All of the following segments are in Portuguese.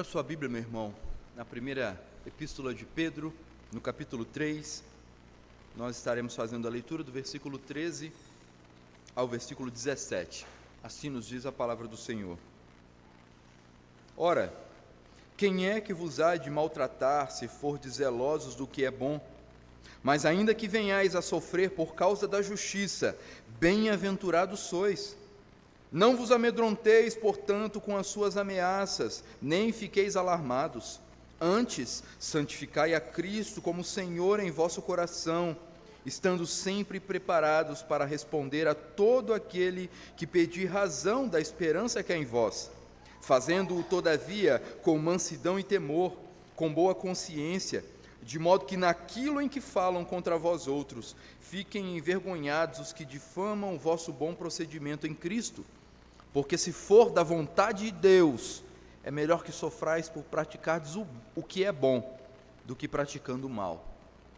sua Bíblia, meu irmão, na primeira epístola de Pedro, no capítulo 3, nós estaremos fazendo a leitura do versículo 13 ao versículo 17. Assim nos diz a palavra do Senhor. Ora, quem é que vos há de maltratar, se fordes zelosos do que é bom? Mas ainda que venhais a sofrer por causa da justiça, bem-aventurados sois. Não vos amedronteis, portanto, com as suas ameaças, nem fiqueis alarmados. Antes, santificai a Cristo como Senhor em vosso coração, estando sempre preparados para responder a todo aquele que pedir razão da esperança que há em vós, fazendo-o, todavia, com mansidão e temor, com boa consciência, de modo que naquilo em que falam contra vós outros, fiquem envergonhados os que difamam o vosso bom procedimento em Cristo. Porque se for da vontade de Deus, é melhor que sofrais por praticardes o que é bom, do que praticando o mal.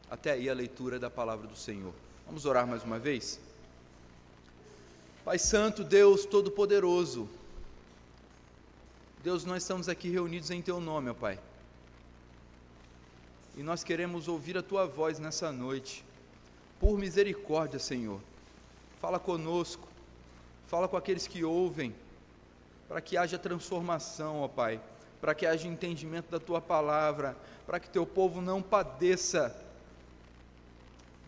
Até aí a leitura da palavra do Senhor. Vamos orar mais uma vez? Pai Santo, Deus Todo-Poderoso, Deus, nós estamos aqui reunidos em Teu nome, ó Pai. E nós queremos ouvir a Tua voz nessa noite. Por misericórdia, Senhor, fala conosco. Fala com aqueles que ouvem, para que haja transformação, ó Pai, para que haja entendimento da Tua palavra, para que Teu povo não padeça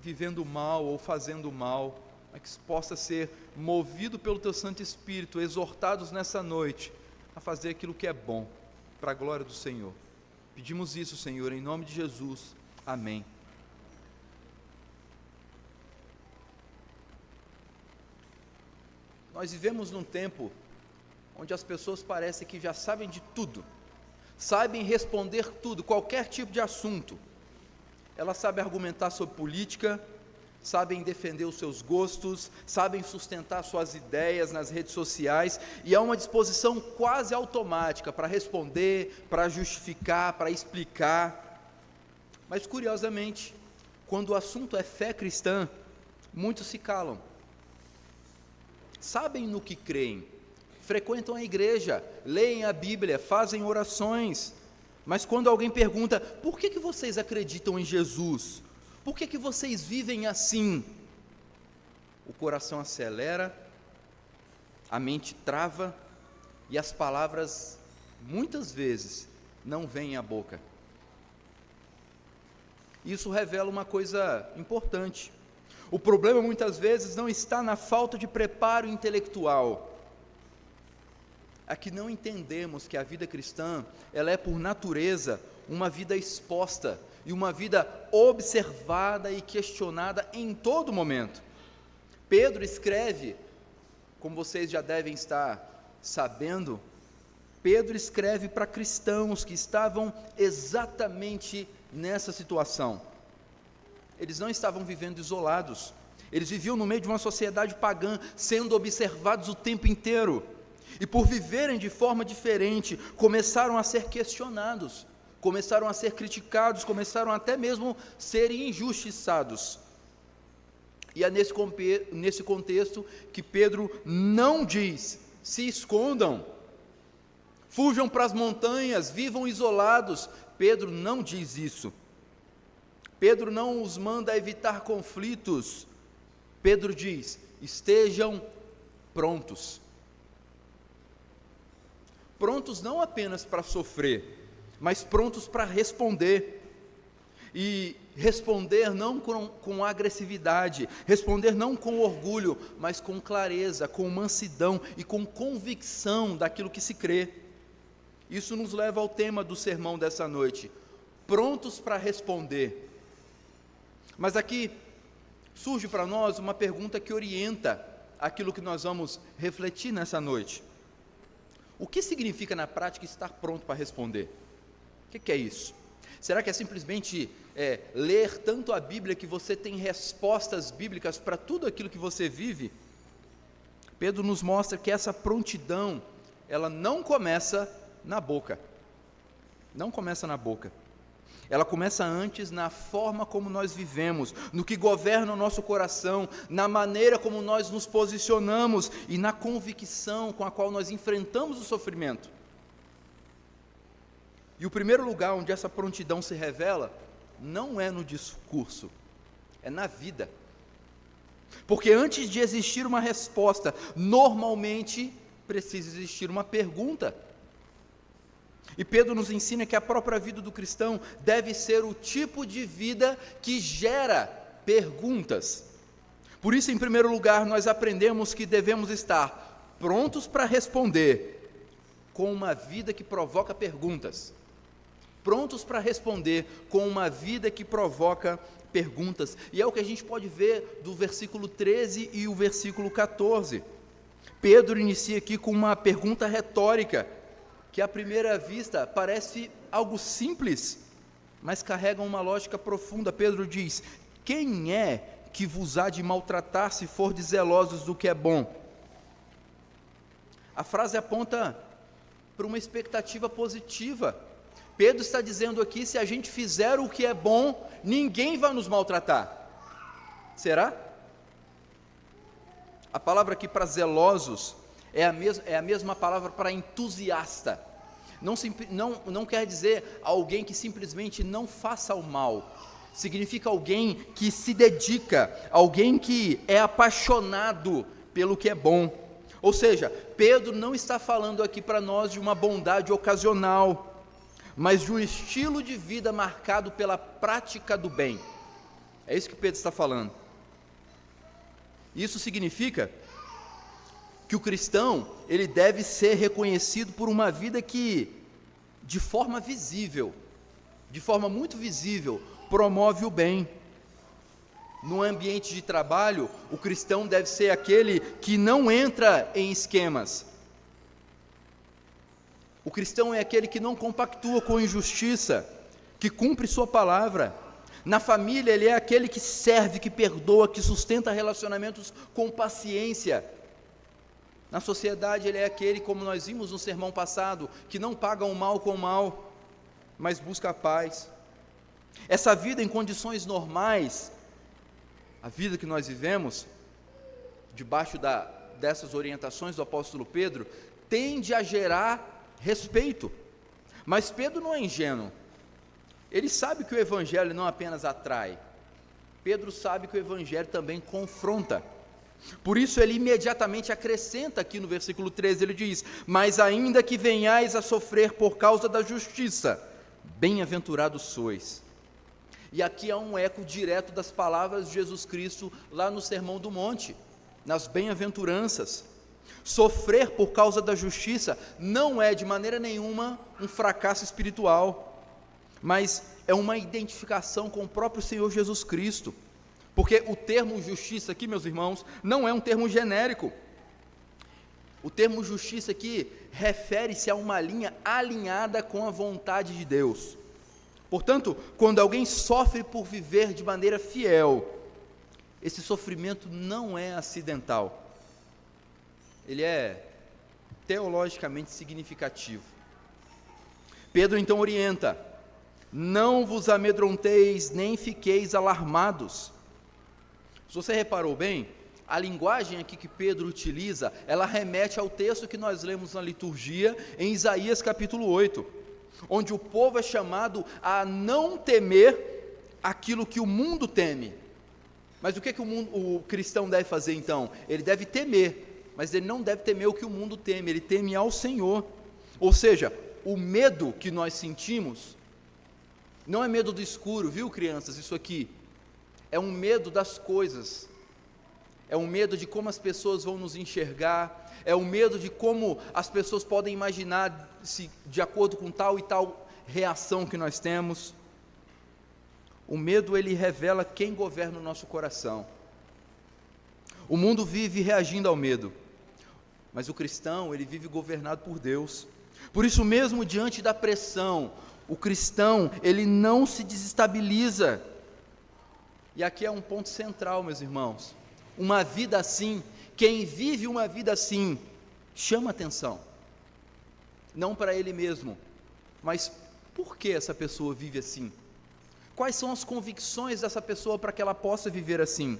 vivendo mal ou fazendo mal, mas que possa ser movido pelo Teu Santo Espírito, exortados nessa noite a fazer aquilo que é bom, para a glória do Senhor. Pedimos isso, Senhor, em nome de Jesus. Amém. Nós vivemos num tempo onde as pessoas parecem que já sabem de tudo, sabem responder tudo, qualquer tipo de assunto. Elas sabem argumentar sobre política, sabem defender os seus gostos, sabem sustentar suas ideias nas redes sociais, e há uma disposição quase automática para responder, para justificar, para explicar. Mas curiosamente, quando o assunto é fé cristã, muitos se calam. Sabem no que creem, frequentam a igreja, leem a Bíblia, fazem orações, mas quando alguém pergunta, por que vocês acreditam em Jesus? Por que vocês vivem assim? O coração acelera, a mente trava, e as palavras, muitas vezes, não vêm à boca. Isso revela uma coisa importante. O problema muitas vezes não está na falta de preparo intelectual. É que não entendemos que a vida cristã, ela é por natureza uma vida exposta e uma vida observada e questionada em todo momento. Pedro escreve, como vocês já devem estar sabendo, Pedro escreve para cristãos que estavam exatamente nessa situação. Eles não estavam vivendo isolados, eles viviam no meio de uma sociedade pagã, sendo observados o tempo inteiro, e por viverem de forma diferente, começaram a ser questionados, começaram a ser criticados, começaram até mesmo a serem injustiçados. E é nesse contexto que Pedro não diz, se escondam, fujam para as montanhas, vivam isolados. Pedro não diz isso. Pedro não os manda evitar conflitos. Pedro diz, estejam prontos. Prontos não apenas para sofrer, mas prontos para responder. E responder não com agressividade, responder não com orgulho, mas com clareza, com mansidão e com convicção daquilo que se crê. Isso nos leva ao tema do sermão dessa noite, prontos para responder. Mas aqui surge para nós uma pergunta que orienta aquilo que nós vamos refletir nessa noite. O que significa na prática estar pronto para responder? O que é isso? Será que é simplesmente ler tanto a Bíblia que você tem respostas bíblicas para tudo aquilo que você vive? Pedro nos mostra que essa prontidão, ela não começa na boca. Não começa na boca. Ela começa antes na forma como nós vivemos, no que governa o nosso coração, na maneira como nós nos posicionamos e na convicção com a qual nós enfrentamos o sofrimento. E o primeiro lugar onde essa prontidão se revela não é no discurso, é na vida. Porque antes de existir uma resposta, normalmente precisa existir uma pergunta. E Pedro nos ensina que a própria vida do cristão deve ser o tipo de vida que gera perguntas. Por isso, em primeiro lugar, nós aprendemos que devemos estar prontos para responder com uma vida que provoca perguntas. Prontos para responder com uma vida que provoca perguntas. E é o que a gente pode ver do versículo 13 e o versículo 14. Pedro inicia aqui com uma pergunta retórica, que à primeira vista parece algo simples, mas carrega uma lógica profunda. Pedro diz: quem é que vos há de maltratar se fordes zelosos do que é bom? A frase aponta para uma expectativa positiva. Pedro está dizendo aqui: se a gente fizer o que é bom, ninguém vai nos maltratar. Será? A palavra aqui para zelosos é a mesma palavra para entusiasta. Não quer dizer alguém que simplesmente não faça o mal. Significa alguém que se dedica, alguém que é apaixonado pelo que é bom. Ou seja, Pedro não está falando aqui para nós de uma bondade ocasional, mas de um estilo de vida marcado pela prática do bem. É isso que Pedro está falando. Isso significa que o cristão, ele deve ser reconhecido por uma vida que, de forma visível, de forma muito visível, promove o bem. No ambiente de trabalho, o cristão deve ser aquele que não entra em esquemas. O cristão é aquele que não compactua com injustiça, que cumpre sua palavra. Na família, ele é aquele que serve, que perdoa, que sustenta relacionamentos com paciência. Na sociedade, ele é aquele, como nós vimos no sermão passado, que não paga o mal com o mal, mas busca a paz. Essa vida em condições normais, a vida que nós vivemos, debaixo dessas orientações do apóstolo Pedro, tende a gerar respeito. Mas Pedro não é ingênuo. Ele sabe que o evangelho não apenas atrai, Pedro sabe que o evangelho também confronta. Por isso ele imediatamente acrescenta aqui no versículo 13, ele diz: mas ainda que venhais a sofrer por causa da justiça, bem-aventurados sois. E aqui há um eco direto das palavras de Jesus Cristo lá no Sermão do Monte, nas bem-aventuranças. Sofrer por causa da justiça não é de maneira nenhuma um fracasso espiritual, mas é uma identificação com o próprio Senhor Jesus Cristo, porque o termo justiça aqui, meus irmãos, não é um termo genérico. O termo justiça aqui refere-se a uma linha alinhada com a vontade de Deus. Portanto, quando alguém sofre por viver de maneira fiel, esse sofrimento não é acidental, ele é teologicamente significativo. Pedro então orienta: não vos amedronteis, nem fiqueis alarmados. Se você reparou bem, a linguagem aqui que Pedro utiliza, ela remete ao texto que nós lemos na liturgia, em Isaías capítulo 8, onde o povo é chamado a não temer aquilo que o mundo teme. Mas o que o cristão deve fazer então? Ele deve temer, mas ele não deve temer o que o mundo teme, ele teme ao Senhor. Ou seja, o medo que nós sentimos não é medo do escuro, viu, crianças? Isso aqui é um medo das coisas, é um medo de como as pessoas vão nos enxergar, é um medo de como as pessoas podem imaginar-se de acordo com tal e tal reação que nós temos. O medo, ele revela quem governa o nosso coração. O mundo vive reagindo ao medo, mas o cristão, ele vive governado por Deus. Por isso mesmo, diante da pressão, o cristão, ele não se desestabiliza. E aqui é um ponto central, meus irmãos. Uma vida assim, quem vive uma vida assim, chama atenção. Não para ele mesmo, mas por que essa pessoa vive assim? Quais são as convicções dessa pessoa para que ela possa viver assim?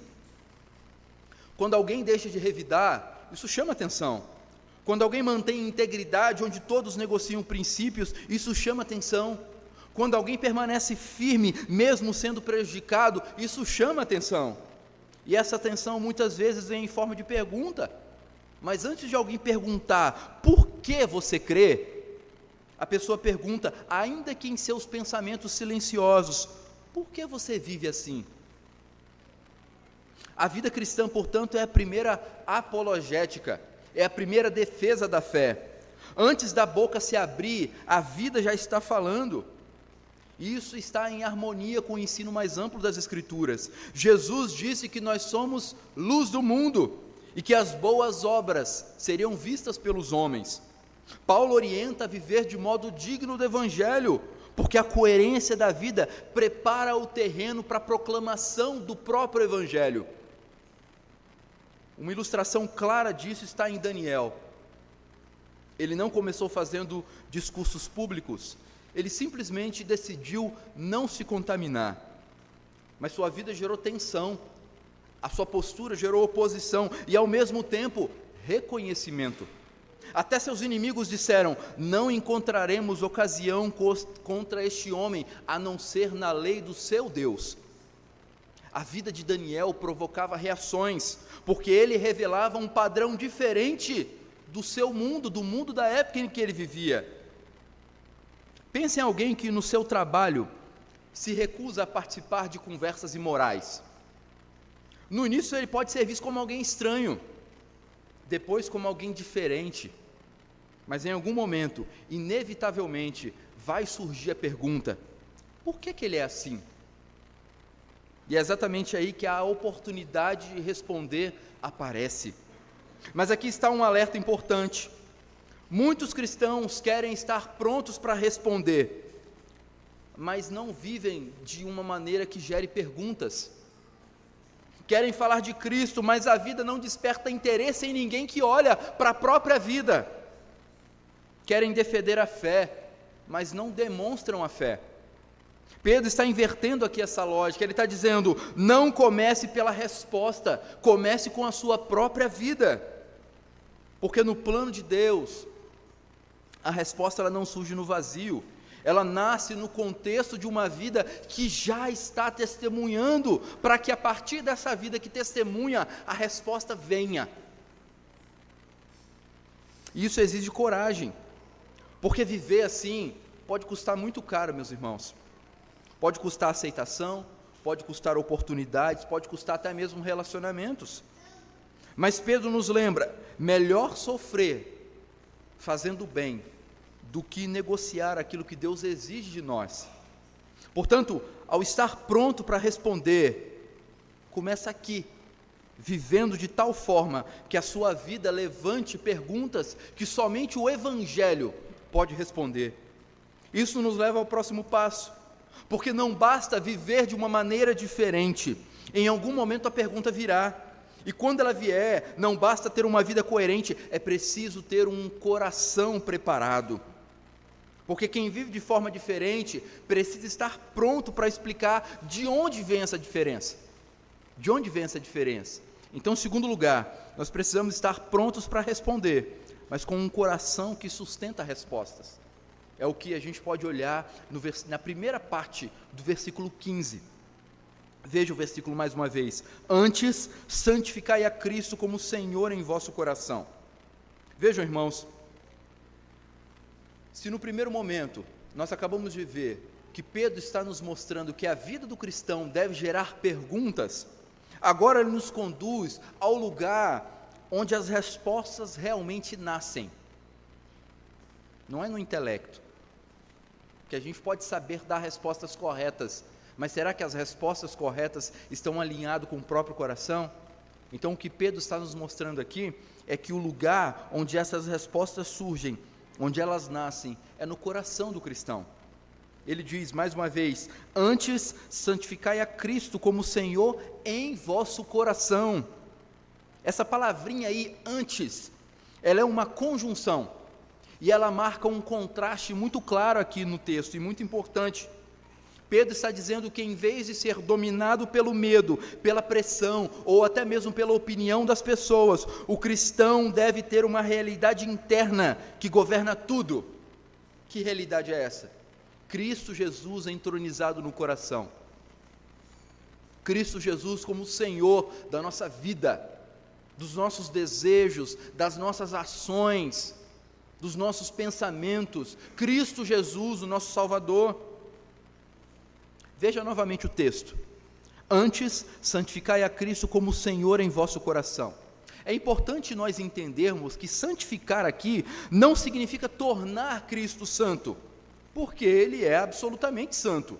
Quando alguém deixa de revidar, isso chama atenção. Quando alguém mantém integridade, onde todos negociam princípios, isso chama atenção. Quando alguém permanece firme, mesmo sendo prejudicado, isso chama atenção. E essa atenção muitas vezes vem em forma de pergunta. Mas antes de alguém perguntar, por que você crê? A pessoa pergunta, ainda que em seus pensamentos silenciosos, por que você vive assim? A vida cristã, portanto, é a primeira apologética, é a primeira defesa da fé. Antes da boca se abrir, a vida já está falando. Isso está em harmonia com o ensino mais amplo das Escrituras. Jesus disse que nós somos luz do mundo e que as boas obras seriam vistas pelos homens. Paulo orienta a viver de modo digno do Evangelho, porque a coerência da vida prepara o terreno para a proclamação do próprio Evangelho. Uma ilustração clara disso está em Daniel. Ele não começou fazendo discursos públicos, ele simplesmente decidiu não se contaminar, mas sua vida gerou tensão, a sua postura gerou oposição e ao mesmo tempo reconhecimento. Até seus inimigos disseram, não encontraremos ocasião contra este homem, a não ser na lei do seu Deus. A vida de Daniel provocava reações, porque ele revelava um padrão diferente do seu mundo, do mundo da época em que ele vivia. Pense em alguém que no seu trabalho se recusa a participar de conversas imorais. No início ele pode ser visto como alguém estranho, depois como alguém diferente, mas em algum momento, inevitavelmente, vai surgir a pergunta, por que ele é assim? E é exatamente aí que a oportunidade de responder aparece. Mas aqui está um alerta importante. Muitos cristãos querem estar prontos para responder, mas não vivem de uma maneira que gere perguntas. Querem falar de Cristo, mas a vida não desperta interesse em ninguém que olha para a própria vida. Querem defender a fé, mas não demonstram a fé. Pedro está invertendo aqui essa lógica, ele está dizendo, não comece pela resposta, comece com a sua própria vida, porque no plano de Deus, a resposta ela não surge no vazio, ela nasce no contexto de uma vida que já está testemunhando, para que a partir dessa vida que testemunha, a resposta venha. Isso exige coragem, porque viver assim pode custar muito caro, meus irmãos. Pode custar aceitação, pode custar oportunidades, pode custar até mesmo relacionamentos. Mas Pedro nos lembra, melhor sofrer fazendo bem, do que negociar aquilo que Deus exige de nós. Portanto, ao estar pronto para responder, começa aqui, vivendo de tal forma que a sua vida levante perguntas que somente o Evangelho pode responder. Isso nos leva ao próximo passo, porque não basta viver de uma maneira diferente, em algum momento a pergunta virá, e quando ela vier, não basta ter uma vida coerente, é preciso ter um coração preparado. Porque quem vive de forma diferente precisa estar pronto para explicar de onde vem essa diferença. De onde vem essa diferença? Então, em segundo lugar, nós precisamos estar prontos para responder, mas com um coração que sustenta respostas. É o que a gente pode olhar na primeira parte do versículo 15. Veja o versículo mais uma vez. Antes, santificai a Cristo como Senhor em vosso coração. Vejam, irmãos, se no primeiro momento nós acabamos de ver que Pedro está nos mostrando que a vida do cristão deve gerar perguntas, agora ele nos conduz ao lugar onde as respostas realmente nascem. Não é no intelecto, que a gente pode saber dar respostas corretas, mas será que as respostas corretas estão alinhadas com o próprio coração? Então o que Pedro está nos mostrando aqui é que o lugar onde essas respostas surgem, onde elas nascem, é no coração do cristão. Ele diz mais uma vez, antes santificai a Cristo como Senhor em vosso coração. Essa palavrinha aí, antes, ela é uma conjunção, e ela marca um contraste muito claro aqui no texto, e muito importante. Pedro está dizendo que em vez de ser dominado pelo medo, pela pressão ou até mesmo pela opinião das pessoas, o cristão deve ter uma realidade interna que governa tudo. Que realidade é essa? Cristo Jesus entronizado no coração. Cristo Jesus como o Senhor da nossa vida, dos nossos desejos, das nossas ações, dos nossos pensamentos. Cristo Jesus, o nosso Salvador. Veja novamente o texto. Antes, santificai a Cristo como Senhor em vosso coração. É importante nós entendermos que santificar aqui não significa tornar Cristo santo, porque Ele é absolutamente santo.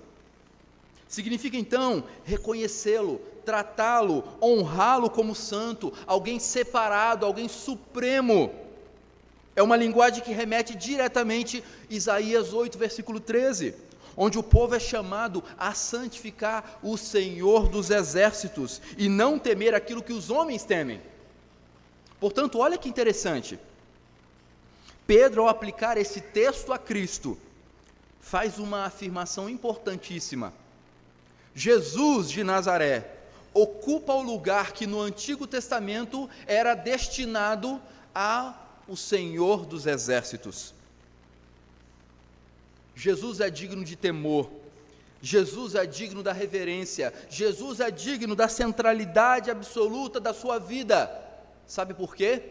Significa então reconhecê-lo, tratá-lo, honrá-lo como santo, alguém separado, alguém supremo. É uma linguagem que remete diretamente a Isaías 8, versículo 13, onde o povo é chamado a santificar o Senhor dos exércitos e não temer aquilo que os homens temem. Portanto, olha que interessante. Pedro, ao aplicar esse texto a Cristo, faz uma afirmação importantíssima. Jesus de Nazaré ocupa o lugar que no Antigo Testamento era destinado ao Senhor dos exércitos. Jesus é digno de temor, Jesus é digno da reverência, Jesus é digno da centralidade absoluta da sua vida. Sabe por quê?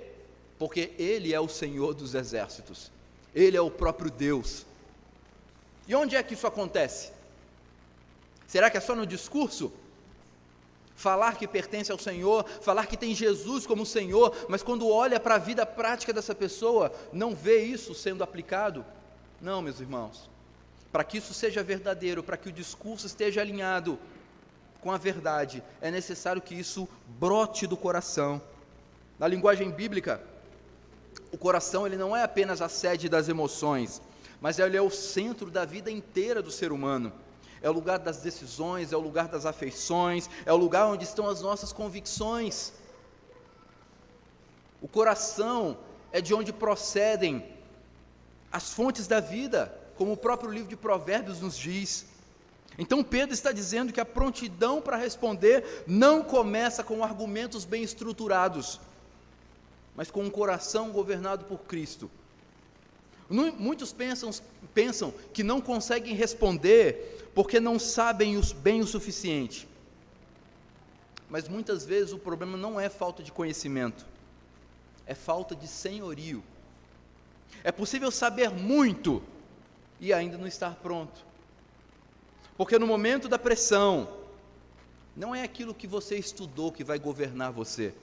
Porque Ele é o Senhor dos exércitos, Ele é o próprio Deus. E onde é que isso acontece? Será que é só no discurso? Falar que pertence ao Senhor, falar que tem Jesus como Senhor, mas quando olha para a vida prática dessa pessoa, não vê isso sendo aplicado? Não, meus irmãos. Para que isso seja verdadeiro, para que o discurso esteja alinhado com a verdade, é necessário que isso brote do coração. Na linguagem bíblica, o coração ele não é apenas a sede das emoções, mas ele é o centro da vida inteira do ser humano. É o lugar das decisões, é o lugar das afeições, é o lugar onde estão as nossas convicções. O coração é de onde procedem as fontes da vida, como o próprio livro de Provérbios nos diz. Então Pedro está dizendo que a prontidão para responder não começa com argumentos bem estruturados, mas com um coração governado por Cristo. Muitos pensam que não conseguem responder porque não sabem bem o suficiente. Mas muitas vezes o problema não é falta de conhecimento, é falta de senhorio. É possível saber muito e ainda não estar pronto. Porque no momento da pressão, não é aquilo que você estudou que vai governar você.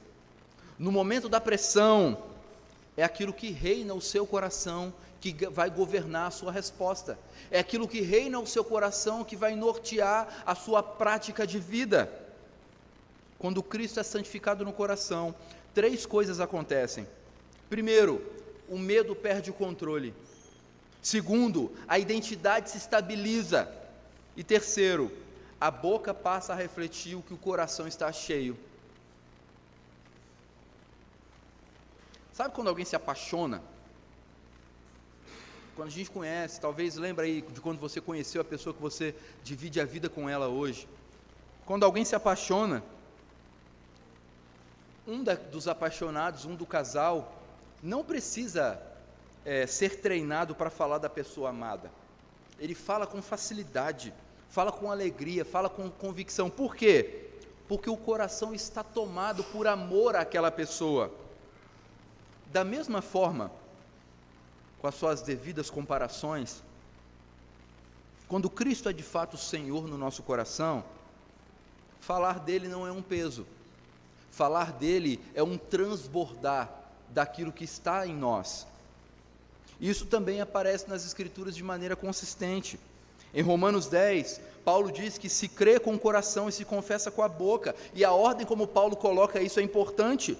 No momento da pressão, é aquilo que reina o seu coração que vai governar a sua resposta. É aquilo que reina o seu coração que vai nortear a sua prática de vida. Quando Cristo é santificado no coração, 3 coisas acontecem. Primeiro, o medo perde o controle. Segundo, a identidade se estabiliza. E terceiro, a boca passa a refletir o que o coração está cheio. Sabe quando alguém se apaixona? Quando a gente conhece, talvez lembra aí de quando você conheceu a pessoa que você divide a vida com ela hoje. Quando alguém se apaixona, dos apaixonados, do casal, não precisa ser treinado para falar da pessoa amada. Ele fala com facilidade, fala com alegria, fala com convicção. Por quê? Porque o coração está tomado por amor àquela pessoa. Da mesma forma, com as suas devidas comparações, quando Cristo é de fato o Senhor no nosso coração, falar dele não é um peso, falar dele é um transbordar daquilo que está em nós. Isso também aparece nas Escrituras de maneira consistente. Em Romanos 10, Paulo diz que se crê com o coração e se confessa com a boca, e a ordem como Paulo coloca isso é importante.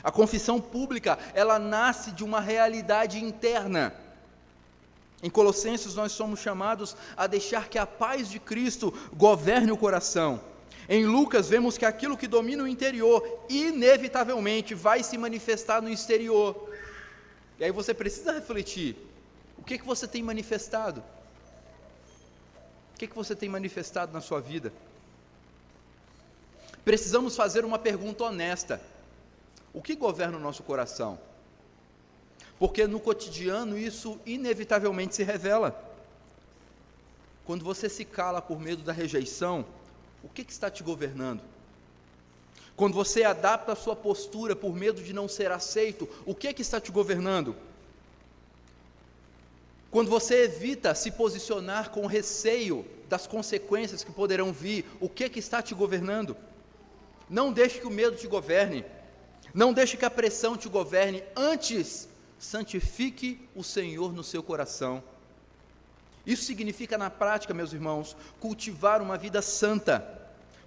A confissão pública, ela nasce de uma realidade interna. Em Colossenses nós somos chamados a deixar que a paz de Cristo governe o coração. Em Lucas vemos que aquilo que domina o interior, inevitavelmente vai se manifestar no exterior. E aí você precisa refletir, o que você tem manifestado? O que você tem manifestado na sua vida? Precisamos fazer uma pergunta honesta: o que governa o nosso coração? Porque no cotidiano isso inevitavelmente se revela. Quando você se cala por medo da rejeição, o que está te governando? Quando você adapta a sua postura por medo de não ser aceito, o que está te governando? Quando você evita se posicionar com receio das consequências que poderão vir, o que está te governando? Não deixe que o medo te governe, não deixe que a pressão te governe, antes santifique o Senhor no seu coração. Isso significa na prática, meus irmãos, cultivar uma vida santa,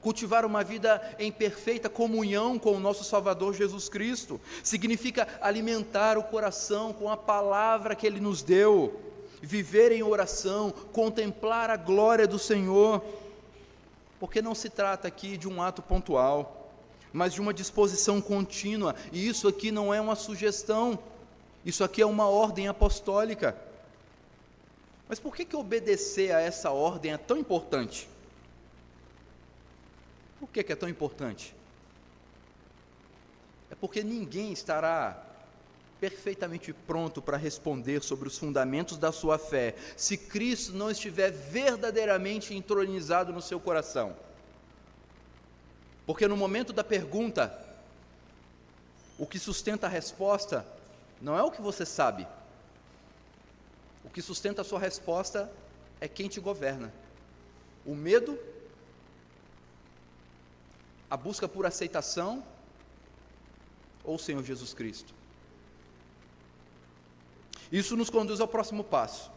cultivar uma vida em perfeita comunhão com o nosso Salvador Jesus Cristo. Significa alimentar o coração com a palavra que Ele nos deu, viver em oração, contemplar a glória do Senhor, porque não se trata aqui de um ato pontual, mas de uma disposição contínua, e isso aqui não é uma sugestão, isso aqui é uma ordem apostólica. Mas por que obedecer a essa ordem é tão importante? Por que é tão importante? É porque ninguém estará perfeitamente pronto para responder sobre os fundamentos da sua fé, se Cristo não estiver verdadeiramente entronizado no seu coração. Porque no momento da pergunta, o que sustenta a resposta não é o que você sabe. O que sustenta a sua resposta é quem te governa. O medo, a busca por aceitação ou o Senhor Jesus Cristo. Isso nos conduz ao próximo passo,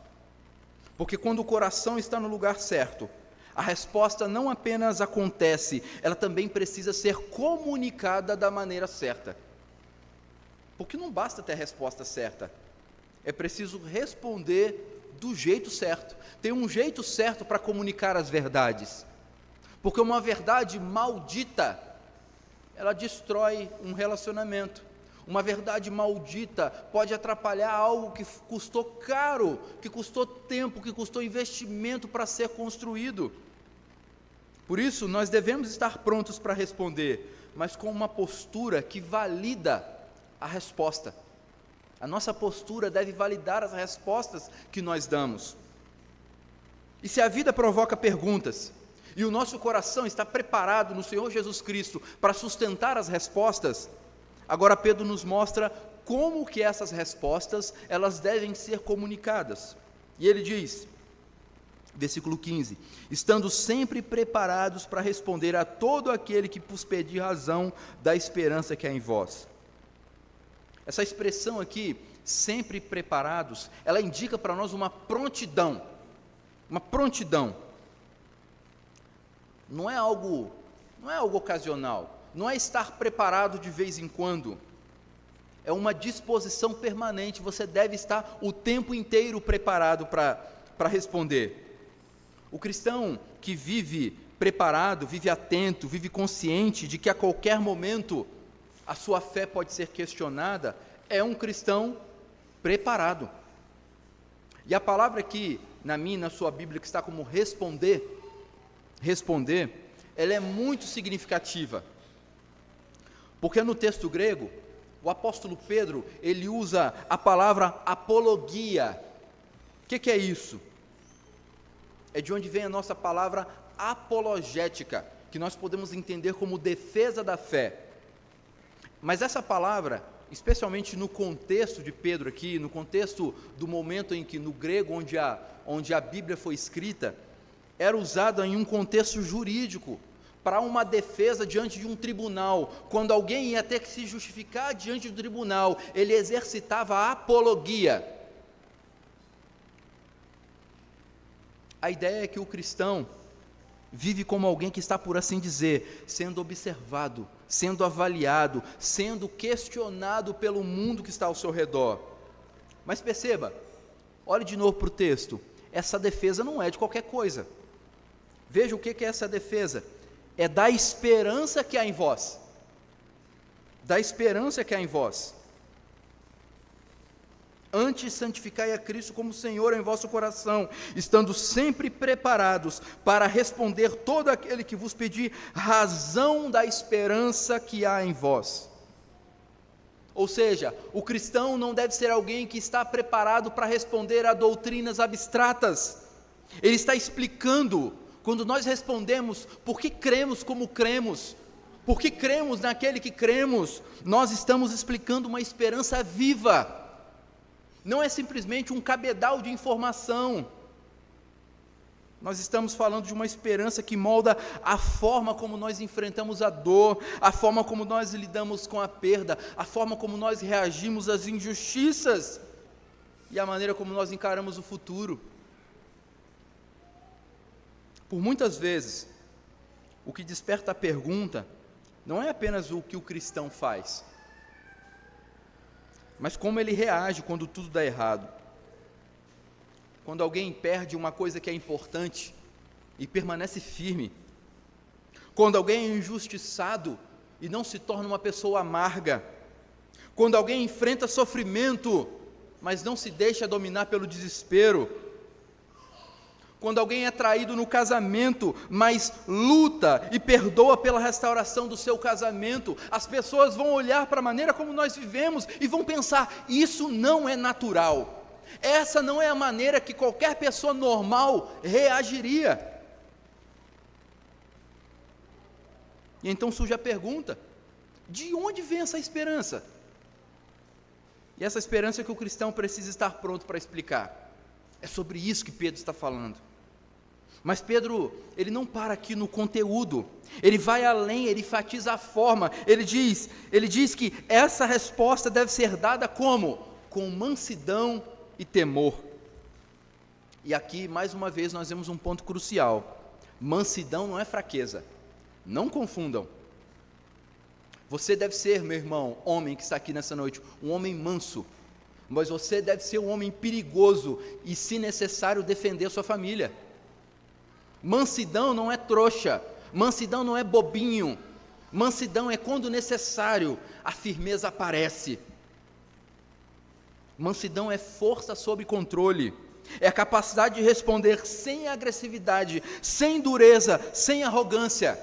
porque quando o coração está no lugar certo, a resposta não apenas acontece, ela também precisa ser comunicada da maneira certa. Porque não basta ter a resposta certa, é preciso responder do jeito certo. Tem um jeito certo para comunicar as verdades, porque uma verdade maldita, ela destrói um relacionamento. Uma verdade maldita pode atrapalhar algo que custou caro, que custou tempo, que custou investimento para ser construído. Por isso, nós devemos estar prontos para responder, mas com uma postura que valida a resposta. A nossa postura deve validar as respostas que nós damos. E se a vida provoca perguntas, e o nosso coração está preparado no Senhor Jesus Cristo para sustentar as respostas, agora Pedro nos mostra como que essas respostas, elas devem ser comunicadas. E ele diz, versículo 15, estando sempre preparados para responder a todo aquele que vos pedir razão da esperança que há em vós. Essa expressão aqui, sempre preparados, ela indica para nós uma prontidão. Uma prontidão. Não é algo ocasional. Não é estar preparado de vez em quando, é uma disposição permanente, você deve estar o tempo inteiro preparado para responder. O cristão que vive preparado, vive atento, vive consciente de que a qualquer momento a sua fé pode ser questionada, é um cristão preparado. E a palavra aqui, na minha e na sua Bíblia, que está como responder, ela é muito significativa. Porque no texto grego, o apóstolo Pedro, ele usa a palavra apologia. O que é isso? É de onde vem a nossa palavra apologética, que nós podemos entender como defesa da fé. Mas essa palavra, especialmente no contexto de Pedro aqui, no contexto do momento em que, no grego, onde a Bíblia foi escrita, era usada em um contexto jurídico, para uma defesa diante de um tribunal. Quando alguém ia ter que se justificar diante do tribunal, ele exercitava a apologia. A ideia é que o cristão vive como alguém que está, por assim dizer, sendo observado, sendo avaliado, sendo questionado pelo mundo que está ao seu redor. Mas perceba, olhe de novo para o texto, essa defesa não é de qualquer coisa. Veja o que é essa defesa. É da esperança que há em vós. Da esperança que há em vós. Antes, santificai a Cristo como Senhor em vosso coração, estando sempre preparados para responder todo aquele que vos pedir razão da esperança que há em vós. Ou seja, o cristão não deve ser alguém que está preparado para responder a doutrinas abstratas. Ele está explicando, quando nós respondemos por que cremos como cremos, por que cremos naquele que cremos, nós estamos explicando uma esperança viva. Não é simplesmente um cabedal de informação. Nós estamos falando de uma esperança que molda a forma como nós enfrentamos a dor, a forma como nós lidamos com a perda, a forma como nós reagimos às injustiças e a maneira como nós encaramos o futuro. Por muitas vezes, o que desperta a pergunta não é apenas o que o cristão faz, mas como ele reage quando tudo dá errado. Quando alguém perde uma coisa que é importante e permanece firme. Quando alguém é injustiçado e não se torna uma pessoa amarga. Quando alguém enfrenta sofrimento, mas não se deixa dominar pelo desespero. Quando alguém é traído no casamento, mas luta e perdoa pela restauração do seu casamento, as pessoas vão olhar para a maneira como nós vivemos e vão pensar: isso não é natural. Essa não é a maneira que qualquer pessoa normal reagiria. E então surge a pergunta: de onde vem essa esperança? E essa esperança que o cristão precisa estar pronto para explicar. É sobre isso que Pedro está falando. Mas Pedro, ele não para aqui no conteúdo, ele vai além, ele enfatiza a forma, ele diz que essa resposta deve ser dada como? Com mansidão e temor. E aqui, mais uma vez, nós vemos um ponto crucial. Mansidão não é fraqueza, não confundam. Você deve ser, meu irmão, homem que está aqui nessa noite, um homem manso, mas você deve ser um homem perigoso e, se necessário, defender a sua família. Mansidão não é trouxa, mansidão não é bobinho, mansidão é quando necessário, a firmeza aparece. Mansidão é força sob controle, é a capacidade de responder sem agressividade, sem dureza, sem arrogância.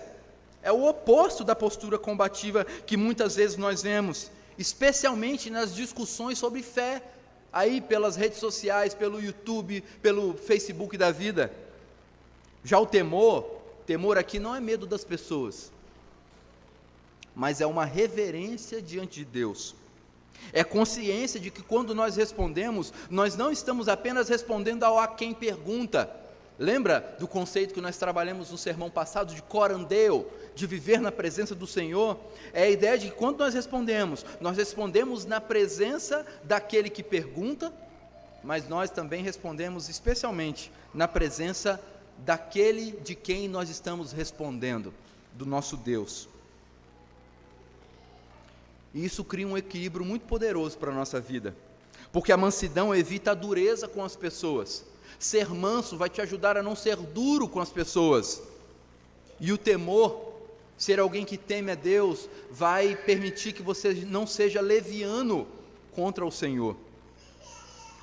É o oposto da postura combativa que muitas vezes nós vemos, especialmente nas discussões sobre fé, aí pelas redes sociais, pelo YouTube, pelo Facebook da vida. Já o temor aqui não é medo das pessoas, mas é uma reverência diante de Deus. É consciência de que quando nós respondemos, nós não estamos apenas respondendo ao a quem pergunta. Lembra do conceito que nós trabalhamos no sermão passado de corandeu, de viver na presença do Senhor? É a ideia de que quando nós respondemos na presença daquele que pergunta, mas nós também respondemos especialmente na presença daquele de quem nós estamos respondendo, do nosso Deus. E isso cria um equilíbrio muito poderoso para a nossa vida, porque a mansidão evita a dureza com as pessoas. Ser manso vai te ajudar a não ser duro com as pessoas, e o temor, ser alguém que teme a Deus, vai permitir que você não seja leviano contra o Senhor.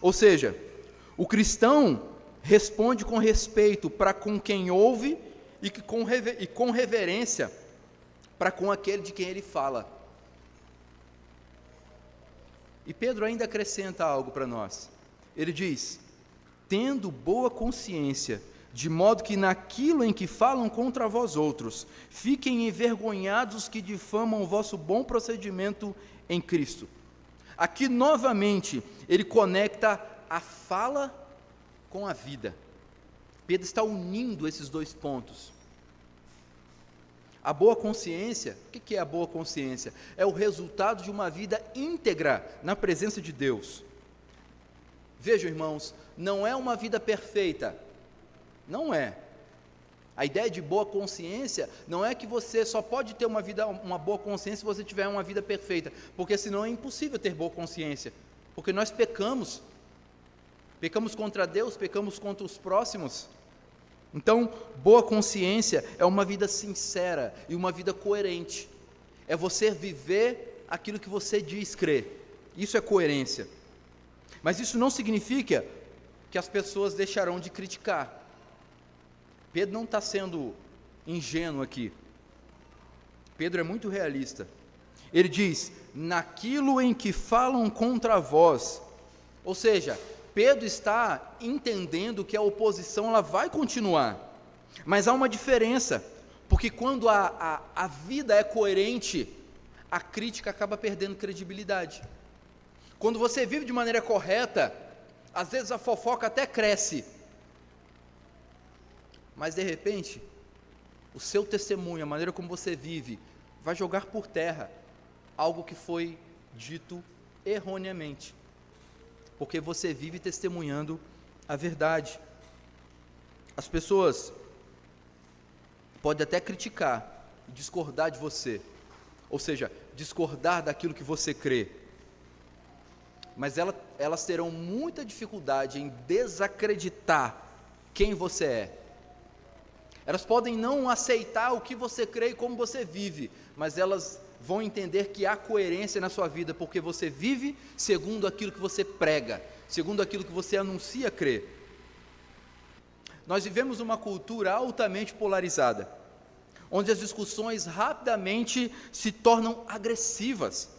Ou seja, o cristão responde com respeito para com quem ouve e com reverência para com aquele de quem ele fala. E Pedro ainda acrescenta algo para nós. Ele diz: tendo boa consciência, de modo que naquilo em que falam contra vós outros, fiquem envergonhados os que difamam o vosso bom procedimento em Cristo. Aqui novamente ele conecta a fala com a vida. Pedro está unindo esses dois pontos. A boa consciência, o que é a boa consciência? É o resultado de uma vida íntegra na presença de Deus. Vejam, irmãos, não é uma vida perfeita, não é. A ideia de boa consciência não é que você só pode ter uma boa consciência se você tiver uma vida perfeita, porque senão é impossível ter boa consciência, porque nós pecamos contra Deus, pecamos contra os próximos. Então, boa consciência é uma vida sincera e uma vida coerente. É você viver aquilo que você diz crer. Isso é coerência. Mas isso não significa que as pessoas deixarão de criticar. Pedro não está sendo ingênuo aqui. Pedro é muito realista. Ele diz, naquilo em que falam contra vós. Ou seja, Pedro está entendendo que a oposição ela vai continuar. Mas há uma diferença, porque quando a vida é coerente, a crítica acaba perdendo credibilidade. Quando você vive de maneira correta, às vezes a fofoca até cresce. Mas de repente, o seu testemunho, a maneira como você vive, vai jogar por terra algo que foi dito erroneamente, porque você vive testemunhando a verdade. As pessoas podem até criticar, discordar de você, ou seja, discordar daquilo que você crê, mas elas terão muita dificuldade em desacreditar quem você é. Elas podem não aceitar o que você crê e como você vive, mas elas vão entender que há coerência na sua vida, porque você vive segundo aquilo que você prega, segundo aquilo que você anuncia crer. Nós vivemos uma cultura altamente polarizada, onde as discussões rapidamente se tornam agressivas,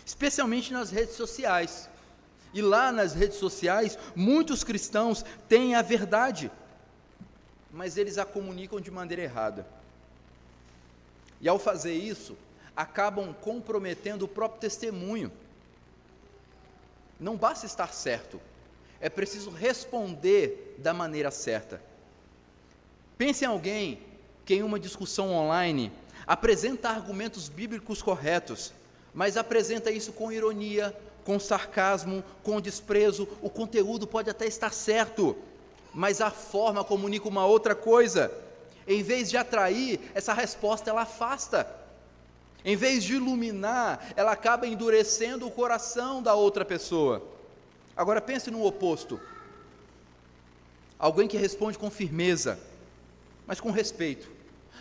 especialmente nas redes sociais. E lá nas redes sociais, muitos cristãos têm a verdade, mas eles a comunicam de maneira errada. E ao fazer isso, acabam comprometendo o próprio testemunho. Não basta estar certo, é preciso responder da maneira certa. Pense em alguém que em uma discussão online apresenta argumentos bíblicos corretos, mas apresenta isso com ironia, com sarcasmo, com desprezo. O conteúdo pode até estar certo, mas a forma comunica uma outra coisa. Em vez de atrair, essa resposta ela afasta. Em vez de iluminar, ela acaba endurecendo o coração da outra pessoa. Agora pense no oposto. Alguém que responde com firmeza, mas com respeito.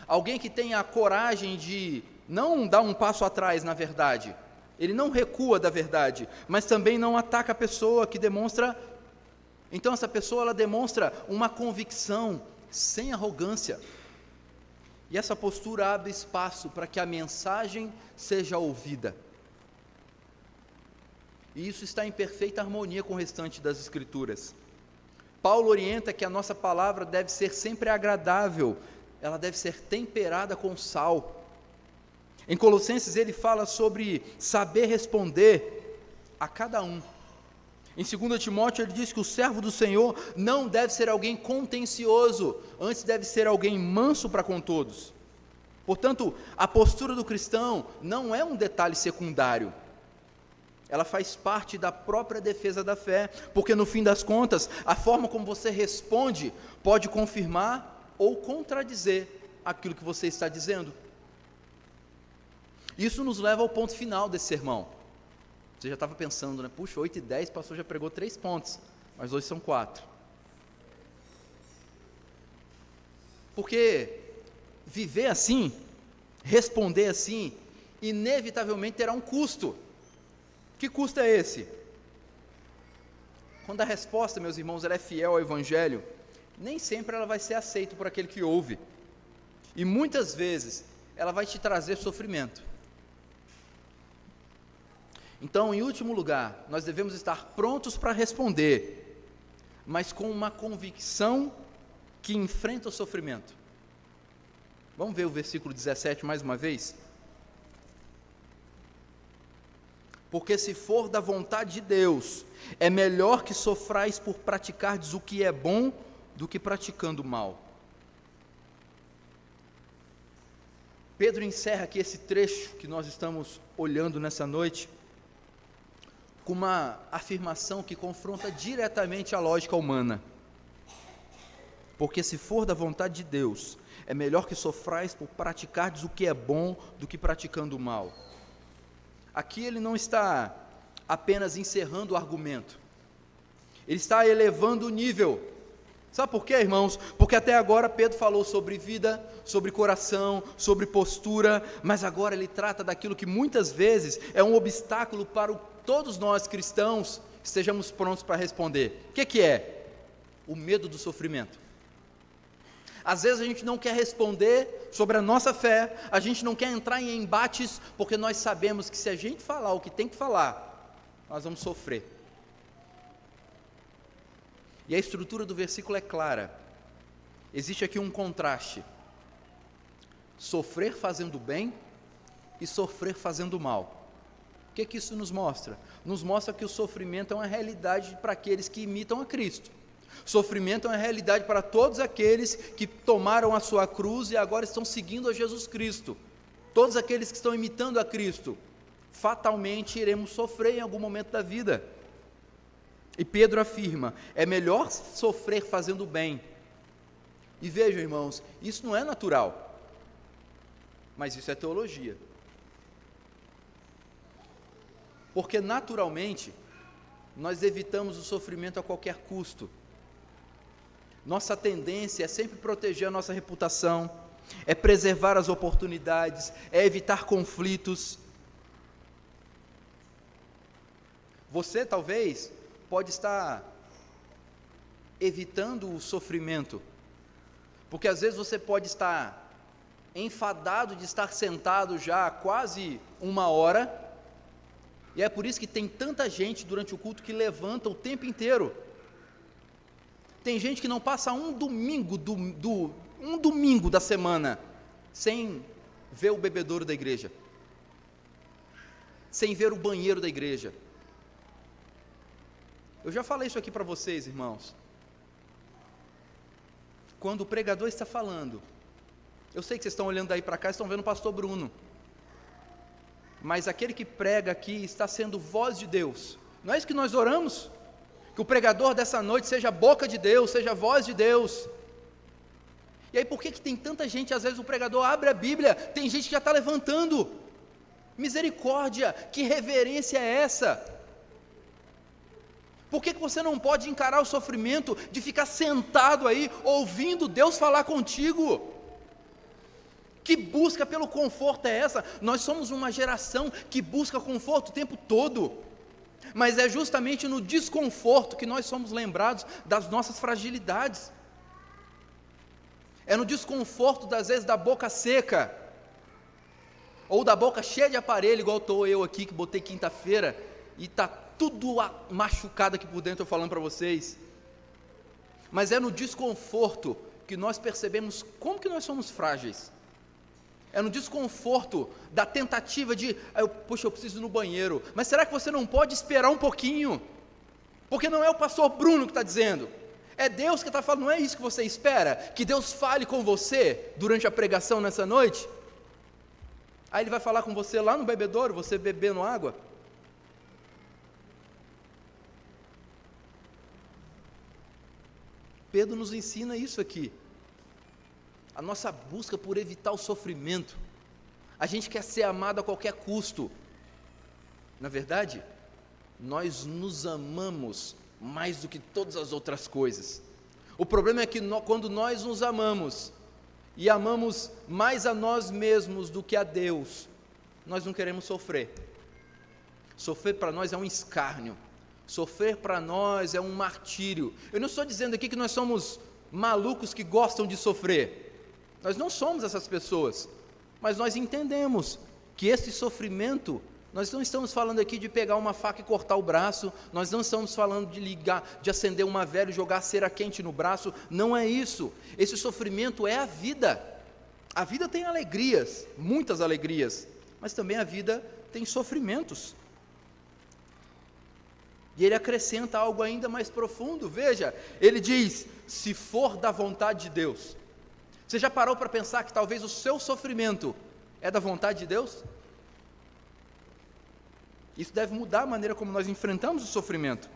Alguém que tem a coragem de não dar um passo atrás na verdade. Ele não recua da verdade, mas também não ataca a pessoa que demonstra. Então essa pessoa ela demonstra uma convicção sem arrogância. E essa postura abre espaço para que a mensagem seja ouvida. E isso está em perfeita harmonia com o restante das Escrituras. Paulo orienta que a nossa palavra deve ser sempre agradável, ela deve ser temperada com sal. Em Colossenses ele fala sobre saber responder a cada um. Em 2 Timóteo ele diz que o servo do Senhor não deve ser alguém contencioso, antes deve ser alguém manso para com todos. Portanto, a postura do cristão não é um detalhe secundário, ela faz parte da própria defesa da fé, porque no fim das contas, a forma como você responde pode confirmar ou contradizer aquilo que você está dizendo. Isso nos leva ao ponto final desse sermão. Você já estava pensando, né? Puxa, 8 e 10, o pastor já pregou 3 pontos, mas hoje são 4. Porque viver assim, responder assim, inevitavelmente terá um custo. Que custo é esse? Quando a resposta, meus irmãos, ela é fiel ao Evangelho, nem sempre ela vai ser aceita por aquele que ouve. E muitas vezes, ela vai te trazer sofrimento. Então, em último lugar, nós devemos estar prontos para responder, mas com uma convicção que enfrenta o sofrimento. Vamos ver o versículo 17 mais uma vez? Porque se for da vontade de Deus, é melhor que sofrais por praticardes o que é bom, do que praticando o mal. Pedro encerra aqui esse trecho que nós estamos olhando nessa noite, com uma afirmação que confronta diretamente a lógica humana. Porque se for da vontade de Deus, é melhor que sofrais por praticardes o que é bom, do que praticando o mal. Aqui ele não está apenas encerrando o argumento, ele está elevando o nível. Sabe por quê, irmãos? Porque até agora Pedro falou sobre vida, sobre coração, sobre postura, mas agora ele trata daquilo que muitas vezes é um obstáculo para todos nós cristãos, estejamos prontos para responder. O que é? O medo do sofrimento. Às vezes a gente não quer responder sobre a nossa fé, a gente não quer entrar em embates, porque nós sabemos que se a gente falar o que tem que falar, nós vamos sofrer. E a estrutura do versículo é clara. Existe aqui um contraste: sofrer fazendo bem e sofrer fazendo mal. O que isso nos mostra? Nos mostra que o sofrimento é uma realidade para aqueles que imitam a Cristo. Sofrimento é uma realidade para todos aqueles que tomaram a sua cruz e agora estão seguindo a Jesus Cristo. Todos aqueles que estão imitando a Cristo, fatalmente iremos sofrer em algum momento da vida. E Pedro afirma: é melhor sofrer fazendo bem. E vejam, irmãos, isso não é natural, mas isso é teologia. Porque naturalmente, nós evitamos o sofrimento a qualquer custo. Nossa tendência é sempre proteger a nossa reputação, é preservar as oportunidades, é evitar conflitos. Você talvez pode estar evitando o sofrimento, porque às vezes você pode estar enfadado de estar sentado já há quase 1 hora, e é por isso que tem tanta gente durante o culto que levanta o tempo inteiro. Tem gente que não passa um domingo da semana sem ver o bebedouro da igreja, sem ver o banheiro da igreja. Eu já falei isso aqui para vocês, irmãos. Quando o pregador está falando, eu sei que vocês estão olhando daí para cá e estão vendo o pastor Bruno, mas aquele que prega aqui está sendo voz de Deus. Não é isso que nós oramos? Que o pregador dessa noite seja a boca de Deus, seja a voz de Deus. E aí por que tem tanta gente, às vezes o pregador abre a Bíblia, tem gente que já está levantando? Misericórdia, que reverência é essa? Por que você não pode encarar o sofrimento de ficar sentado aí, ouvindo Deus falar contigo? Que busca pelo conforto é essa? Nós somos uma geração que busca conforto o tempo todo, mas é justamente no desconforto que nós somos lembrados das nossas fragilidades. É no desconforto, às vezes, da boca seca, ou da boca cheia de aparelho, igual estou eu aqui, que botei quinta-feira, e está tudo machucado aqui por dentro, eu falando para vocês. Mas é no desconforto que nós percebemos como que nós somos frágeis. É no desconforto da tentativa de, poxa, eu preciso ir no banheiro. Mas será que você não pode esperar um pouquinho? Porque não é o pastor Bruno que está dizendo, é Deus que está falando. Não é isso que você espera? Que Deus fale com você durante a pregação nessa noite? Aí Ele vai falar com você lá no bebedouro, você bebendo água? Pedro nos ensina isso aqui. A nossa busca por evitar o sofrimento. A gente quer ser amado a qualquer custo. Na verdade, nós nos amamos mais do que todas as outras coisas. O problema é que quando nós nos amamos, e amamos mais a nós mesmos do que a Deus, nós não queremos sofrer. Sofrer para nós é um escárnio. Sofrer para nós é um martírio. Eu não estou dizendo aqui que nós somos malucos que gostam de sofrer. Nós não somos essas pessoas, mas nós entendemos que esse sofrimento, nós não estamos falando aqui de pegar uma faca e cortar o braço, nós não estamos falando de acender uma vela e jogar cera quente no braço, não é isso. Esse sofrimento é a vida. A vida tem alegrias, muitas alegrias, mas também a vida tem sofrimentos. E ele acrescenta algo ainda mais profundo. Veja, ele diz: se for da vontade de Deus. Você já parou para pensar que talvez o seu sofrimento é da vontade de Deus? Isso deve mudar a maneira como nós enfrentamos o sofrimento.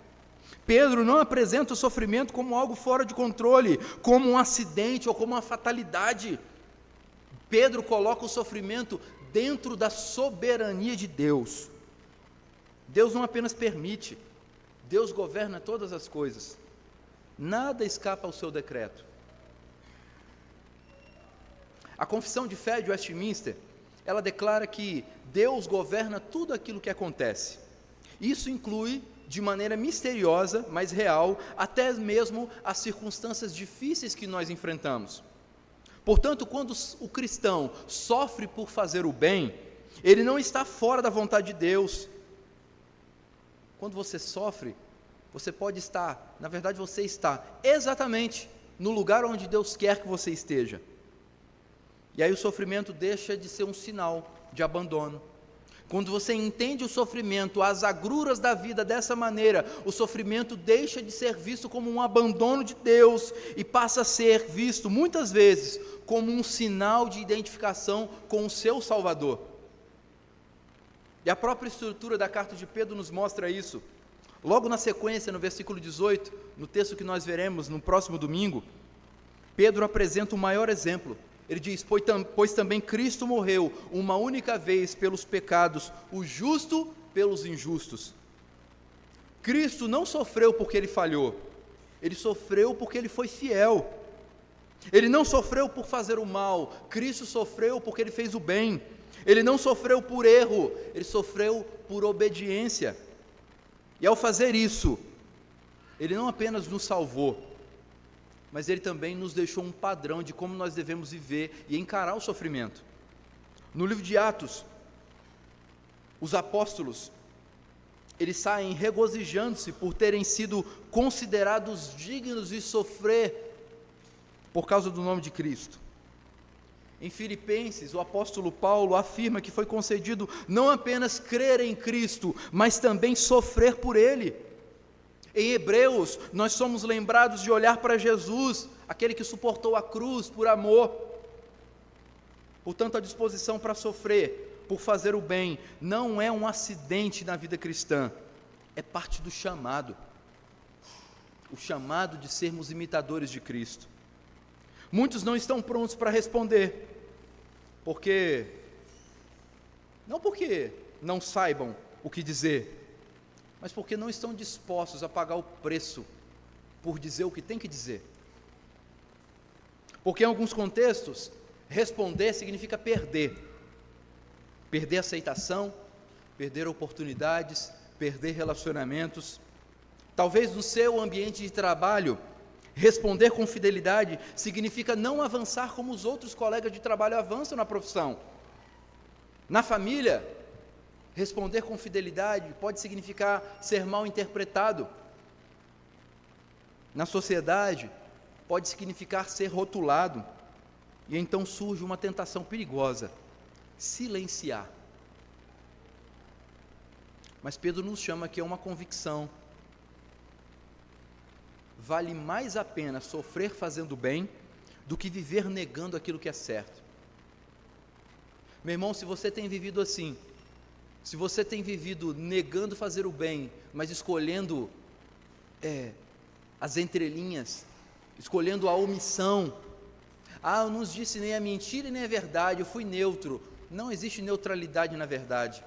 Pedro não apresenta o sofrimento como algo fora de controle, como um acidente ou como uma fatalidade. Pedro coloca o sofrimento dentro da soberania de Deus. Deus não apenas permite, Deus governa todas as coisas. Nada escapa ao seu decreto. A Confissão de Fé de Westminster, ela declara que Deus governa tudo aquilo que acontece. Isso inclui de maneira misteriosa, mas real, até mesmo as circunstâncias difíceis que nós enfrentamos. Portanto, quando o cristão sofre por fazer o bem, ele não está fora da vontade de Deus. Quando você sofre, você pode estar, na verdade você está exatamente no lugar onde Deus quer que você esteja. E aí o sofrimento deixa de ser um sinal de abandono. Quando você entende o sofrimento, as agruras da vida dessa maneira, o sofrimento deixa de ser visto como um abandono de Deus e passa a ser visto, muitas vezes, como um sinal de identificação com o seu Salvador. E a própria estrutura da carta de Pedro nos mostra isso. Logo na sequência, no versículo 18, no texto que nós veremos no próximo domingo, Pedro apresenta o maior exemplo. Ele diz, pois também Cristo morreu uma única vez pelos pecados, o justo pelos injustos. Cristo não sofreu porque ele falhou, ele sofreu porque ele foi fiel. Ele não sofreu por fazer o mal, Cristo sofreu porque ele fez o bem. Ele não sofreu por erro, ele sofreu por obediência. E ao fazer isso, ele não apenas nos salvou, mas ele também nos deixou um padrão de como nós devemos viver e encarar o sofrimento. No livro de Atos, os apóstolos, eles saem regozijando-se por terem sido considerados dignos de sofrer por causa do nome de Cristo. Em Filipenses, o apóstolo Paulo afirma que foi concedido não apenas crer em Cristo, mas também sofrer por Ele. Em Hebreus, nós somos lembrados de olhar para Jesus, aquele que suportou a cruz por amor. Portanto, a disposição para sofrer, por fazer o bem, não é um acidente na vida cristã, é parte do chamado. O chamado de sermos imitadores de Cristo. Muitos não estão prontos para responder, não porque não saibam o que dizer, mas porque não estão dispostos a pagar o preço por dizer o que tem que dizer. Porque em alguns contextos, responder significa perder. Perder aceitação, perder oportunidades, perder relacionamentos. Talvez no seu ambiente de trabalho, responder com fidelidade significa não avançar como os outros colegas de trabalho avançam na profissão. Na família, responder com fidelidade pode significar ser mal interpretado. Na sociedade, pode significar ser rotulado. E então surge uma tentação perigosa: silenciar. Mas Pedro nos chama aqui a uma convicção. Vale mais a pena sofrer fazendo bem do que viver negando aquilo que é certo. Meu irmão, se você tem vivido assim, se você tem vivido negando fazer o bem, mas escolhendo as entrelinhas, escolhendo a omissão, eu não disse nem a mentira e nem a verdade, eu fui neutro. Não existe neutralidade na verdade.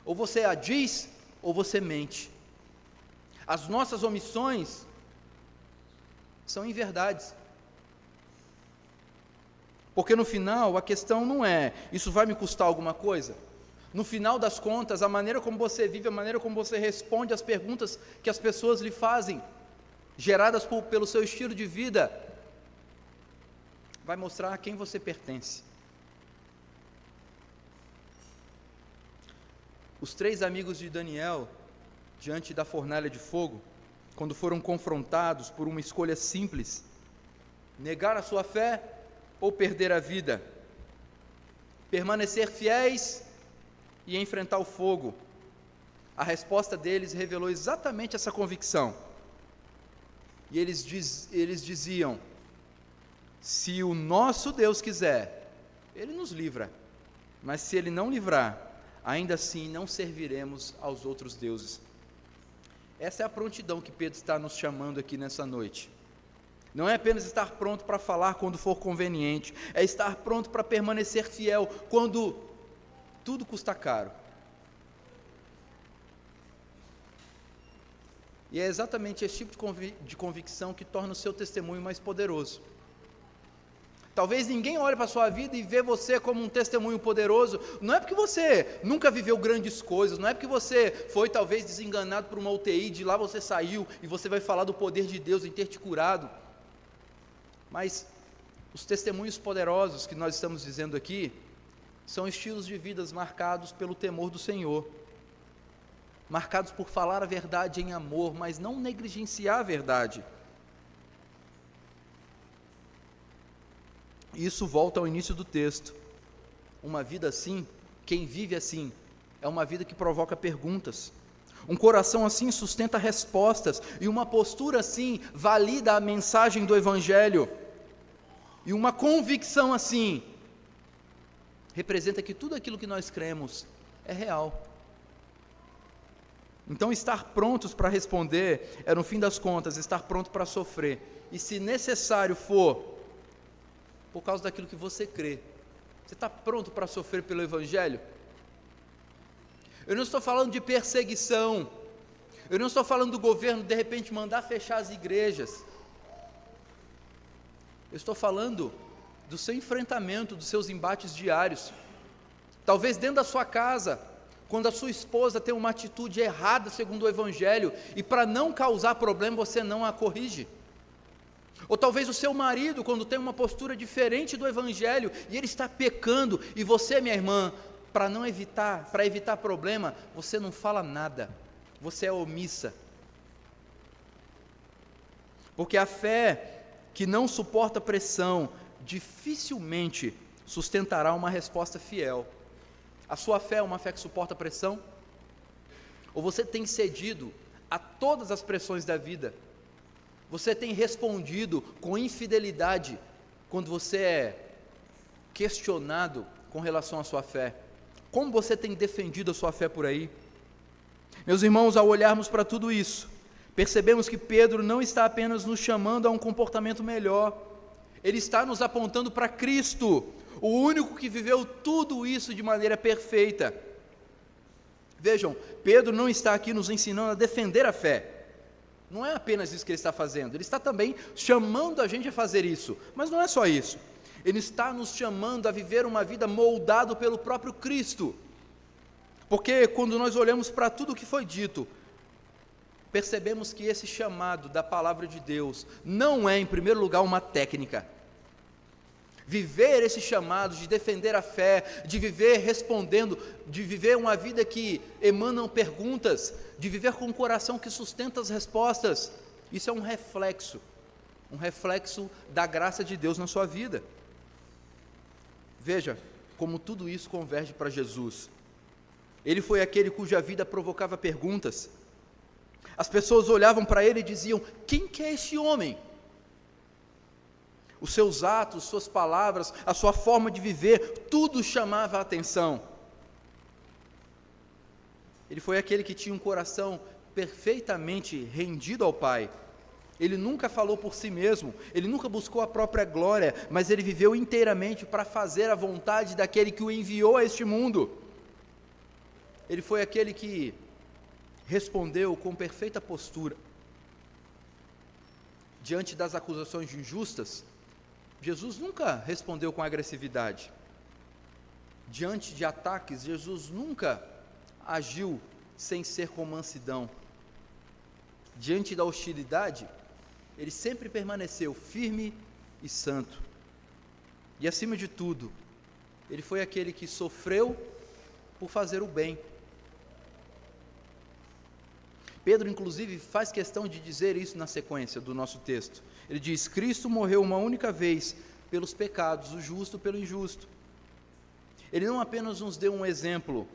Ou você a diz, ou você mente. As nossas omissões são inverdades. Porque no final, a questão não é, isso vai me custar alguma coisa? No final das contas, a maneira como você vive, a maneira como você responde às perguntas que as pessoas lhe fazem, geradas pelo seu estilo de vida, vai mostrar a quem você pertence. Os 3 amigos de Daniel, diante da fornalha de fogo, quando foram confrontados por uma escolha simples, negar a sua fé ou perder a vida, permanecer fiéis e enfrentar o fogo, a resposta deles revelou exatamente essa convicção. E eles diziam: se o nosso Deus quiser, Ele nos livra, mas se Ele não livrar, ainda assim não serviremos aos outros deuses. Essa é a prontidão que Pedro está nos chamando aqui nessa noite. Não é apenas estar pronto para falar quando for conveniente, é estar pronto para permanecer fiel quando tudo custa caro. E é exatamente esse tipo de convicção que torna o seu testemunho mais poderoso. Talvez ninguém olhe para a sua vida e vê você como um testemunho poderoso. Não é porque você nunca viveu grandes coisas, não é porque você foi talvez desenganado por uma UTI, de lá você saiu e você vai falar do poder de Deus em ter te curado. Mas os testemunhos poderosos que nós estamos dizendo aqui são estilos de vidas marcados pelo temor do Senhor, marcados por falar a verdade em amor, mas não negligenciar a verdade. Isso volta ao início do texto. Uma vida assim, quem vive assim, é uma vida que provoca perguntas. Um coração assim sustenta respostas, e uma postura assim valida a mensagem do Evangelho. E uma convicção assim representa que tudo aquilo que nós cremos é real. Então, estar prontos para responder é, no fim das contas, estar pronto para sofrer. E se necessário for, por causa daquilo que você crê. Você está pronto para sofrer pelo Evangelho? Eu não estou falando de perseguição. Eu não estou falando do governo, de repente, mandar fechar as igrejas. Eu estou falando do seu enfrentamento, dos seus embates diários. Talvez dentro da sua casa, quando a sua esposa tem uma atitude errada segundo o Evangelho, e para não causar problema, você não a corrige. Ou talvez o seu marido, quando tem uma postura diferente do Evangelho, e ele está pecando, e você, minha irmã, para evitar problema, você não fala nada, você é omissa. Porque a fé que não suporta pressão, dificilmente sustentará uma resposta fiel. A sua fé é uma fé que suporta pressão? Ou você tem cedido a todas as pressões da vida? Você tem respondido com infidelidade quando você é questionado com relação à sua fé? Como você tem defendido a sua fé por aí? Meus irmãos, ao olharmos para tudo isso, percebemos que Pedro não está apenas nos chamando a um comportamento melhor, ele está nos apontando para Cristo, o único que viveu tudo isso de maneira perfeita. Vejam, Pedro não está aqui nos ensinando a defender a fé. Não é apenas isso que ele está fazendo, ele está também chamando a gente a fazer isso, mas não é só isso, ele está nos chamando a viver uma vida moldado pelo próprio Cristo, porque quando nós olhamos para tudo o que foi dito, percebemos que esse chamado da palavra de Deus não é, em primeiro lugar, uma técnica. Viver esse chamado de defender a fé, de viver respondendo, de viver uma vida que emanam perguntas, de viver com um coração que sustenta as respostas, isso é um reflexo da graça de Deus na sua vida. Veja como tudo isso converge para Jesus. Ele foi aquele cuja vida provocava perguntas. As pessoas olhavam para ele e diziam: quem que é esse homem? Os seus atos, suas palavras, a sua forma de viver, tudo chamava a atenção. Ele foi aquele que tinha um coração perfeitamente rendido ao Pai. Ele nunca falou por si mesmo, ele nunca buscou a própria glória, mas ele viveu inteiramente para fazer a vontade daquele que o enviou a este mundo. Ele foi aquele que respondeu com perfeita postura. Diante das acusações injustas, Jesus nunca respondeu com agressividade. Diante de ataques, Jesus nunca agiu sem ser com mansidão. Diante da hostilidade, ele sempre permaneceu firme e santo. E acima de tudo, ele foi aquele que sofreu por fazer o bem. Pedro, inclusive, faz questão de dizer isso na sequência do nosso texto. Ele diz: Cristo morreu uma única vez pelos pecados, o justo pelo injusto. Ele não apenas nos deu um exemplo.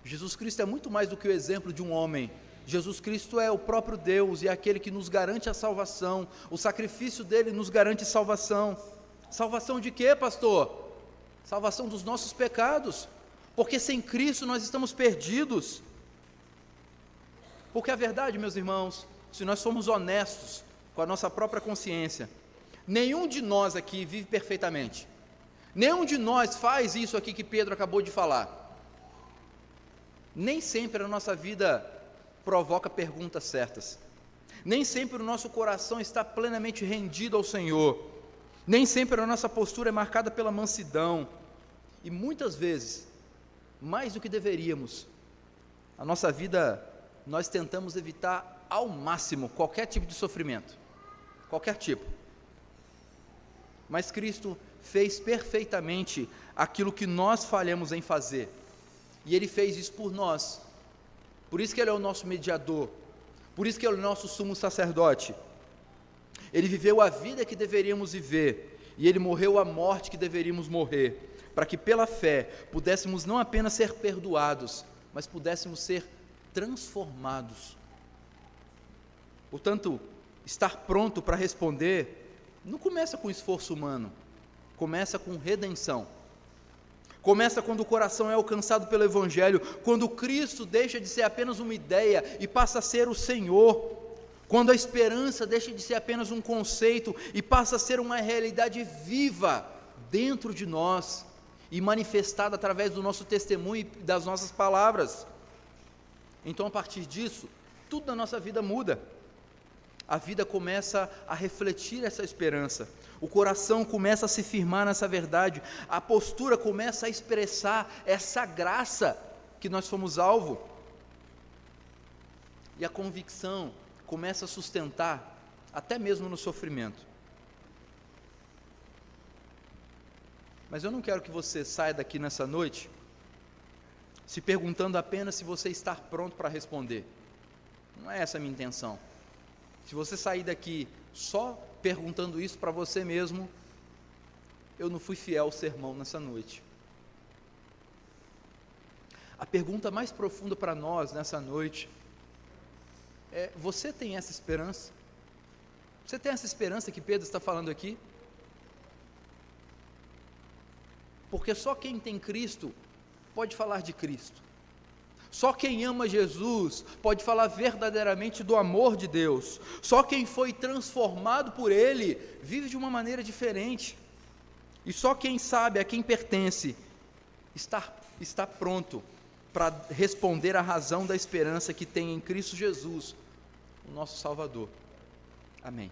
Jesus Cristo é muito mais do que o exemplo de um homem. Jesus Cristo é o próprio Deus e é aquele que nos garante a salvação. O sacrifício dele nos garante salvação. Salvação de quê, pastor? Salvação dos nossos pecados. Porque sem Cristo nós estamos perdidos. Porque a verdade, meus irmãos, se nós formos honestos com a nossa própria consciência, nenhum de nós aqui vive perfeitamente. Nenhum de nós faz isso aqui que Pedro acabou de falar. Nem sempre a nossa vida provoca perguntas certas. Nem sempre o nosso coração está plenamente rendido ao Senhor. Nem sempre a nossa postura é marcada pela mansidão, e muitas vezes, mais do que deveríamos, a nossa vida, nós tentamos evitar ao máximo qualquer tipo de sofrimento, qualquer tipo. Mas Cristo fez perfeitamente aquilo que nós falhamos em fazer, e Ele fez isso por nós. Por isso que Ele é o nosso mediador, por isso que Ele é o nosso sumo sacerdote. Ele viveu a vida que deveríamos viver, e Ele morreu a morte que deveríamos morrer, para que pela fé pudéssemos não apenas ser perdoados, mas pudéssemos ser transformados. Portanto, estar pronto para responder não começa com esforço humano, começa com redenção. Começa quando o coração é alcançado pelo Evangelho, quando Cristo deixa de ser apenas uma ideia e passa a ser o Senhor, quando a esperança deixa de ser apenas um conceito e passa a ser uma realidade viva dentro de nós e manifestada através do nosso testemunho e das nossas palavras. Então, a partir disso, tudo na nossa vida muda. A vida começa a refletir essa esperança, o coração começa a se firmar nessa verdade, a postura começa a expressar essa graça que nós fomos alvo, e a convicção começa a sustentar até mesmo no sofrimento. Mas eu não quero que você saia daqui nessa noite se perguntando apenas se você está pronto para responder. Não é essa a minha intenção. Se você sair daqui só perguntando isso para você mesmo, eu não fui fiel ao sermão nessa noite. A pergunta mais profunda para nós nessa noite é: você tem essa esperança? Você tem essa esperança que Pedro está falando aqui? Porque só quem tem Cristo pode falar de Cristo. Só quem ama Jesus pode falar verdadeiramente do amor de Deus. Só quem foi transformado por Ele vive de uma maneira diferente. E só quem sabe a quem pertence está pronto para responder à razão da esperança que tem em Cristo Jesus, o nosso Salvador. Amém.